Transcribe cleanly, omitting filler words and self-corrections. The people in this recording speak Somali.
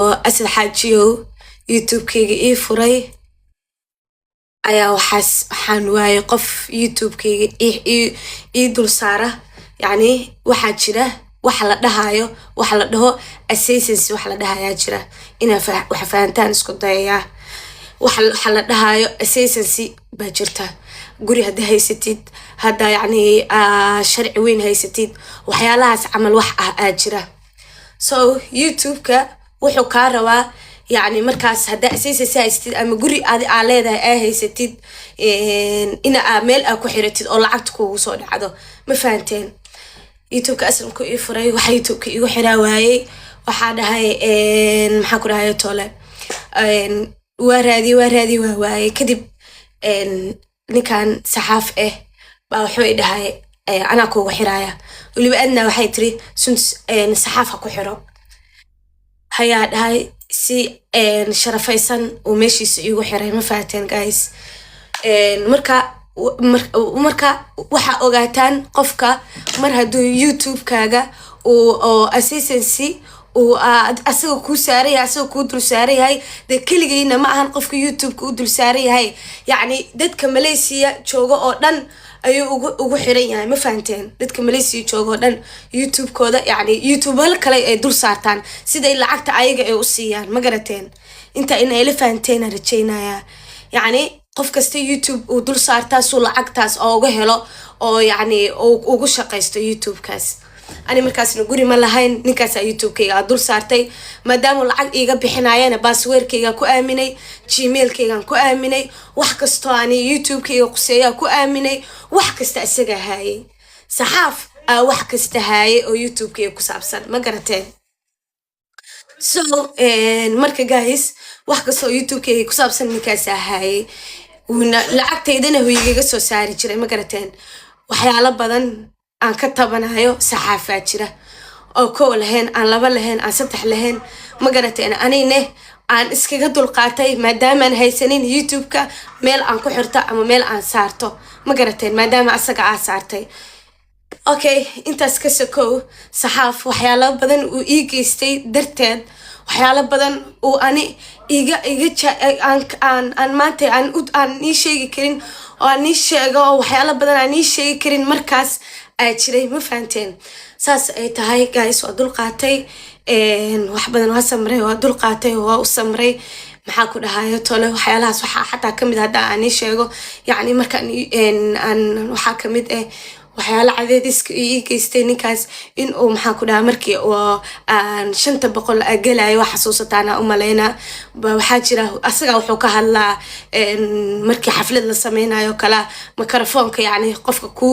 أسد حاجيو يوتيوب كيجي فراي ayaa waxaan waaye qof youtube-kayga ii dul saara yani waxaa jira wax la dhahayo wax la dhaho assassin's wax la dhahayaa jira inaa wax fahantaan isku dayayaa wax la dhahayo assassin's baa jirta guri hadda haysatid hadda yani sharci weyn haysatid waxyaalahaas camal wax ah jira so youtube-ka wuxuu kaa rabaa يعني مركز هدا أساسي سايستيد أما جري على هذا هيستيد إن أعمال أكو حيرتيد أو لعبتكو وصول عدو ما فهمتين يوتيوب كأسلم كو يفري وحيتوب كيو حراواي وحدا هاي محاكو هاي طولة ورادي وهواي كدب نكان سحاف بوحوي ده هاي أنا كو حرايا واللي بأننا وحيتري سنس سحافها كو حرو هاي si sharafaysan oo meeshiisa igu xiray ma faateen guys marka waxa ogaataan qofka mar haduu youtube kaaga oo assassincy oo asaga ku saaray asaga ku dul saaray de kaligeena ma ahan qofka youtube ku dul saaray yani dadka Malaysia jooga oo dhan ayuu ugu xiran yahay ma fahanteen dadka Malaysia joogo dhan youtube kooda yani youtube kale ay dul saartaan sida lacagta ayaga ay u siiyaan ma garateen inta in ay la fahanteen rajaynaya yani qof kasta youtube uu dul saartaa soo lacagtaas oo uga helo oo yani ugu shaqeysto youtube kaas ani markaasna guri ma lahayn ninkaas youtube-kayga dul saartay maadaama lacag iiga bixinayana password-kayga ku aaminay gmail-kayga ku aaminay wax kasto ani youtube-kayga quseeya ku aaminay wax kasta isaga haayay saxaaf wax kasta haayay oo youtube-kayga ku saabsan ma garateen so marka guys wax kasto youtube-kayga ku saabsan ninkaas haayay lacagtaydana hoyiga soo saari jiray ma garateen waxyaalo badan aan ka tabanayo saxaafad jira oo koo lahayn aan laba lahayn aan saddex lahayn ma garateen anine aan iskaga dulqaatay maadaama aan haysanin youtube-ka meel aan ku xirto ama meel aan saarto ma garateen maadaama asaga aan saartay okay intaas ka sokow saxaaf waxyaalo badan uu ii geystay darteed waxyaalo badan uu ani iga aan maanta aan ii sheegi karin oo aan ii sheego waxyaalo badan aan ii sheegi karin markaas ay jiray ma fahanteen saas ay tahay guys waa dul qaatay wax badan waa samray waa dul qaatay waa u samray maxaa ku dhahayo tole waxyaalahaas waxa xataa kamid hadda aan ii sheego yani marka aan waxa kamid waxyaalo cadeediska ii geystay ninkaas in uu maxaa ku dhahaa markii oo aan 500 galayo wax xasuusataana u maleena waxa jira asaga wuxuu ka hadlaa markii xaflad la sameynayo kala mikrofoonka yani qofka ku